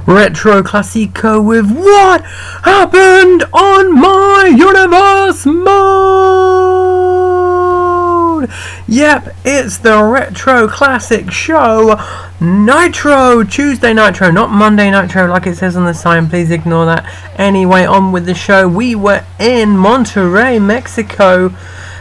Retro Classico with What Happened on My Universe mode. Yep, it's the Retro Classic Show Nitro, Tuesday Nitro, not Monday Nitro like it says on the sign, please ignore that. Anyway, on with the show. We were in Monterrey, Mexico,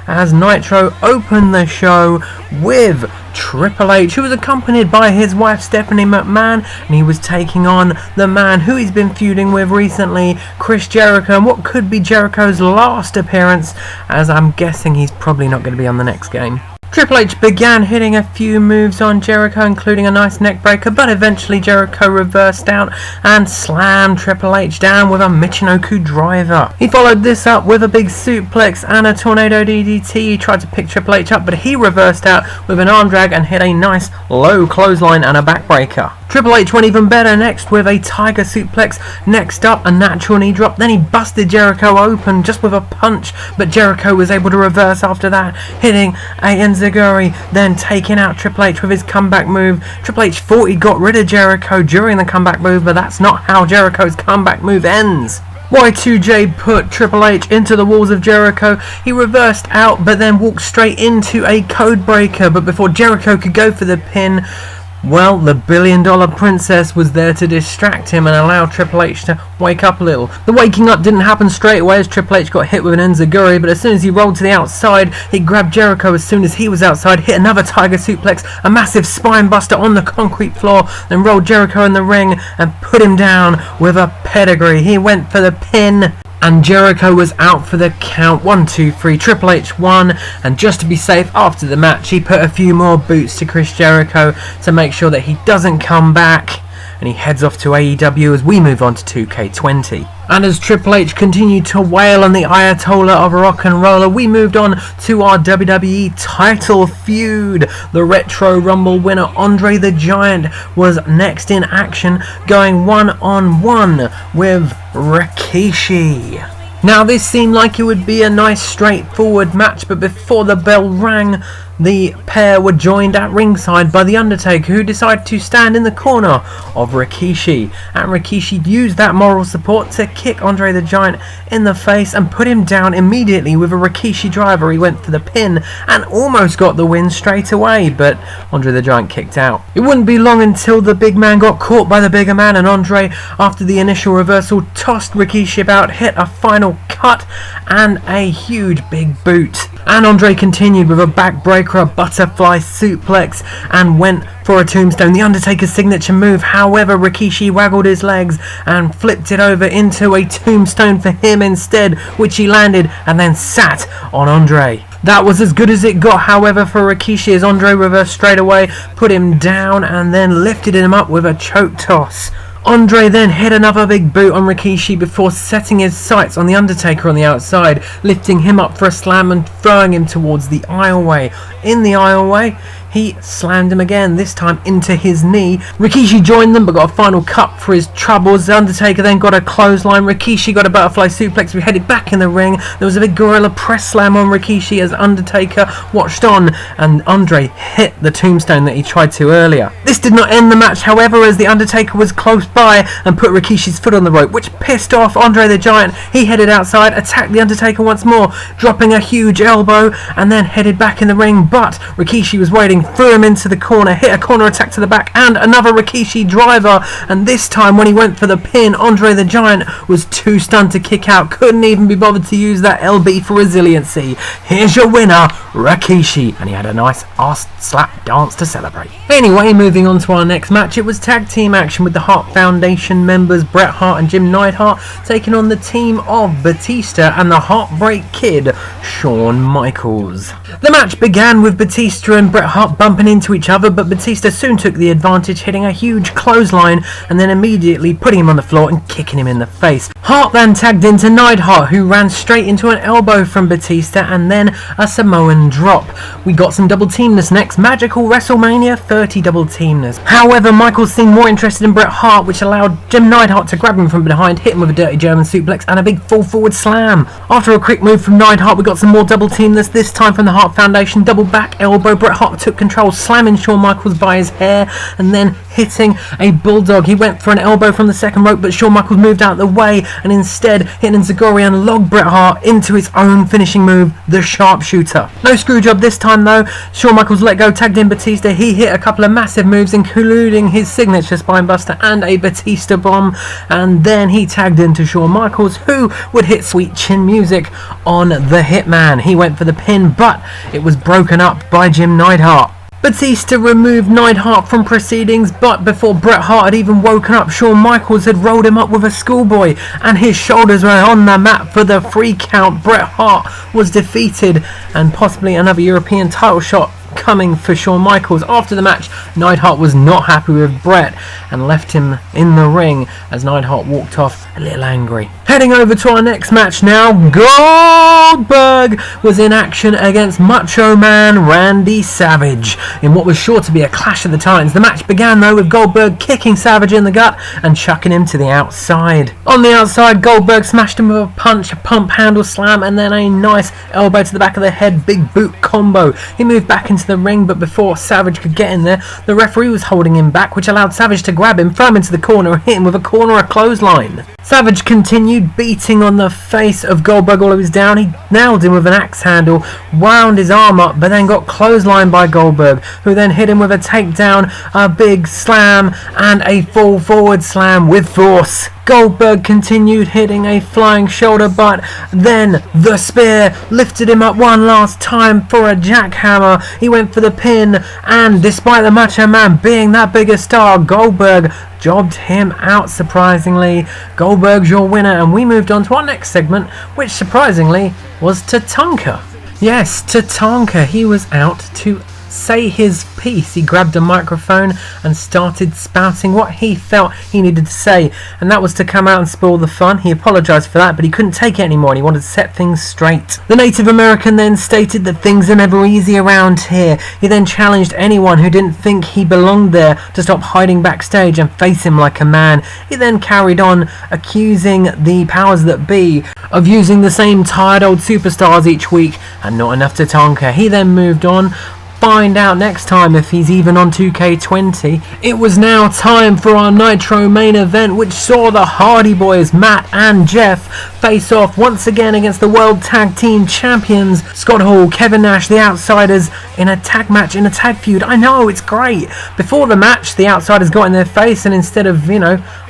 as Nitro opened the show with Triple H, who was accompanied by his wife Stephanie McMahon, and he was taking on the man who he's been feuding with recently, Chris Jericho, and what could be Jericho's last appearance, as I'm guessing he's probably not going to be on the next game. Triple H began hitting a few moves on Jericho, including a nice neck breaker, but eventually Jericho reversed out and slammed Triple H down with a Michinoku driver. He followed this up with a big suplex and a tornado DDT. He tried to pick Triple H up, but he reversed out with an arm drag and hit a nice low clothesline and a backbreaker. Triple H went even better next with a tiger suplex, next up a natural knee drop, then he busted Jericho open just with a punch, but Jericho was able to reverse after that, hitting a enziguri, then taking out Triple H with his comeback move. Triple H thought he got rid of Jericho during the comeback move, but that's not how Jericho's comeback move ends. Y2J put Triple H into the walls of Jericho. He reversed out, but then walked straight into a code breaker, but before Jericho could go for the pin, well, the $1 billion princess was there to distract him and allow Triple H to wake up a little. The waking up didn't happen straight away as Triple H got hit with an enziguri, but as soon as he rolled to the outside, he grabbed Jericho as soon as he was outside, hit another tiger suplex, a massive spine buster on the concrete floor, then rolled Jericho in the ring and put him down with a pedigree. He went for the pin, and Jericho was out for the count. 1, 2, 3. Triple H won, and just to be safe after the match, he put a few more boots to Chris Jericho to make sure that he doesn't come back, and he heads off to AEW as we move on to 2K20. And as Triple H continued to wail on the Ayatollah of rock and roller, we moved on to our WWE title feud. The Retro Rumble winner Andre the Giant was next in action, going one-on-one with Rikishi. Now this seemed like it would be a nice straightforward match, but before the bell rang, the pair were joined at ringside by The Undertaker, who decided to stand in the corner of Rikishi. And Rikishi used that moral support to kick Andre the Giant in the face and put him down immediately with a Rikishi driver. He went for the pin and almost got the win straight away, but Andre the Giant kicked out. It wouldn't be long until the big man got caught by the bigger man, and Andre, after the initial reversal, tossed Rikishi about, hit a final cut and a huge big boot. And Andre continued with a backbreaker, a butterfly suplex, and went for a tombstone, the Undertaker's signature move. However, Rikishi waggled his legs and flipped it over into a tombstone for him instead, which he landed and then sat on Andre. That was as good as it got, however, for Rikishi, as Andre reversed straight away, put him down, and then lifted him up with a choke toss. Andre then hit another big boot on Rikishi before setting his sights on The Undertaker on the outside, lifting him up for a slam and throwing him towards the aisleway. In the aisleway, he slammed him again, this time into his knee. Rikishi joined them but got a final cut for his troubles. The Undertaker then got a clothesline. Rikishi got a butterfly suplex. We headed back in the ring. There was a big gorilla press slam on Rikishi as Undertaker watched on, and Andre hit the tombstone that he tried to earlier. This did not end the match, however, as The Undertaker was close by and put Rikishi's foot on the rope, which pissed off Andre the Giant. He headed outside, attacked The Undertaker once more, dropping a huge elbow, and then headed back in the ring, but Rikishi was waiting, threw him into the corner, hit a corner attack to the back, and another Rikishi driver, and this time when he went for the pin, Andre the Giant was too stunned to kick out, couldn't even be bothered to use that LB for resiliency. Here's your winner, Rikishi, and he had a nice ass slap dance to celebrate. Anyway, moving on to our next match, it was tag team action with the Hart Foundation members Bret Hart and Jim Neidhart taking on the team of Batista and the Heartbreak Kid, Shawn Michaels. The match began with Batista and Bret Hart bumping into each other, but Batista soon took the advantage, hitting a huge clothesline and then immediately putting him on the floor and kicking him in the face. Hart then tagged into Neidhart, who ran straight into an elbow from Batista and then a Samoan drop. We got some double teamness next, magical WrestleMania 30 double teamness. However, Michaels seemed more interested in Bret Hart, which allowed Jim Neidhart to grab him from behind, hit him with a dirty German suplex and a big full forward slam. After a quick move from Neidhart, we got some more double teamness, this time from the Hart Foundation. Double back elbow, Bret Hart took control, slamming Shawn Michaels by his hair and then hitting a bulldog. He went for an elbow from the second rope, but Shawn Michaels moved out of the way and instead hit Enziguri and logged Bret Hart into his own finishing move, the sharpshooter. No screw job this time though. Shawn Michaels let go, tagged in Batista. He hit a couple of massive moves, including his signature spinebuster and a Batista bomb, and then he tagged into Shawn Michaels, who would hit Sweet Chin Music on the Hitman. He went for the pin, but it was broken up by Jim Neidhart. Batista removed Neidhart from proceedings, but before Bret Hart had even woken up, Shawn Michaels had rolled him up with a schoolboy, and his shoulders were on the mat for the 3 count. Bret Hart was defeated, and possibly another European title shot coming for Shawn Michaels. After the match, Neidhart was not happy with Bret and left him in the ring as Neidhart walked off a little angry. Heading over to our next match now, Goldberg was in action against Macho Man Randy Savage in what was sure to be a clash of the titans. The match began though with Goldberg kicking Savage in the gut and chucking him to the outside. On the outside, Goldberg smashed him with a punch, a pump handle slam, and then a nice elbow to the back of the head, big boot combo. He moved back into the ring, but before Savage could get in there, the referee was holding him back, which allowed Savage to grab him, throw him into the corner and hit him with a corner clothesline. Savage continued beating on the face of Goldberg while he was down. He nailed him with an axe handle, wound his arm up, but then got clotheslined by Goldberg, who then hit him with a takedown, a big slam, and a full forward slam with force. Goldberg continued hitting a flying shoulder, but then the spear lifted him up one last time for a jackhammer. He went for the pin, and despite the Macho Man being that big a star, Goldberg jobbed him out surprisingly. Goldberg's your winner, and we moved on to our next segment, which surprisingly was Tatanka. Yes, Tatanka, he was out to say his piece. He grabbed a microphone and started spouting what he felt he needed to say, and that was to come out and spoil the fun. He apologised for that, but he couldn't take it anymore and he wanted to set things straight. The Native American then stated that things are never easy around here. He then challenged anyone who didn't think he belonged there to stop hiding backstage and face him like a man. He then carried on accusing the powers that be of using the same tired old superstars each week and not enough Tatanka. He then moved on. Find out next time if he's even on 2K20. It was now time for our Nitro main event, which saw the Hardy Boys, Matt and Jeff, face off once again against the World Tag Team Champions, Scott Hall, Kevin Nash, the Outsiders, in a tag match, in a tag feud. I know, it's great. Before the match, the Outsiders got in their face, and instead of,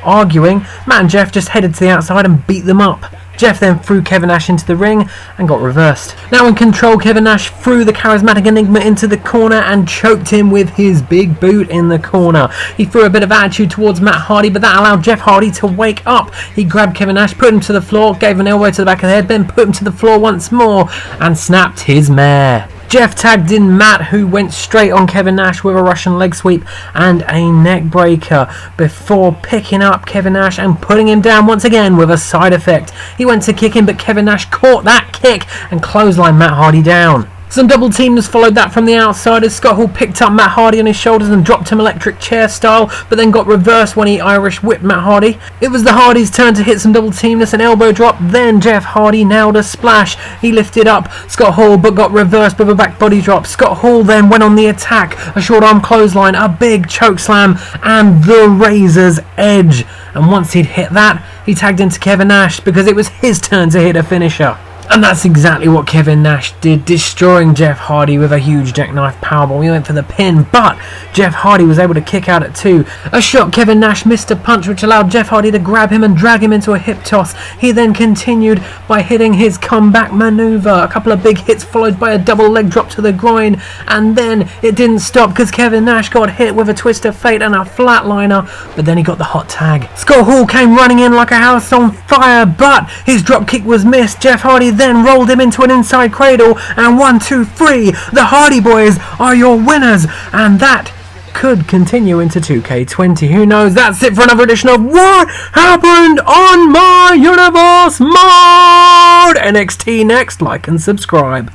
arguing, Matt and Jeff just headed to the outside and beat them up. Jeff then threw Kevin Nash into the ring and got reversed. Now in control, Kevin Nash threw the charismatic Enigma into the corner and choked him with his big boot in the corner. He threw a bit of attitude towards Matt Hardy, but that allowed Jeff Hardy to wake up. He grabbed Kevin Nash, put him to the floor, gave an elbow to the back of the head, then put him to the floor once more and snapped his mare. Jeff tagged in Matt, who went straight on Kevin Nash with a Russian leg sweep and a neck breaker before picking up Kevin Nash and putting him down once again with a side effect. He went to kick him, but Kevin Nash caught that kick and clotheslined Matt Hardy down. Some double teamers followed that from the Outsiders. Scott Hall picked up Matt Hardy on his shoulders and dropped him electric chair style, but then got reversed when he Irish whipped Matt Hardy. It was the Hardys' turn to hit some double teamers, an elbow drop, then Jeff Hardy nailed a splash. He lifted up Scott Hall but got reversed with a back body drop. Scott Hall then went on the attack, a short arm clothesline, a big choke slam, and the Razor's Edge. And once he'd hit that, he tagged into Kevin Nash because it was his turn to hit a finisher. And that's exactly what Kevin Nash did, destroying Jeff Hardy with a huge jackknife powerbomb. He went for the pin, but Jeff Hardy was able to kick out at 2. A shot, Kevin Nash missed a punch, which allowed Jeff Hardy to grab him and drag him into a hip toss. He then continued by hitting his comeback maneuver. A couple of big hits followed by a double leg drop to the groin, and then it didn't stop because Kevin Nash got hit with a twist of fate and a flatliner, but then he got the hot tag. Scott Hall came running in like a house on fire, but his drop kick was missed. Jeff Hardy then rolled him into an inside cradle, and 1, 2, 3, the Hardy Boys are your winners, and that could continue into 2K20. Who knows? That's it for another edition of What Happened on My Universe Mode. NXT next. Like and subscribe.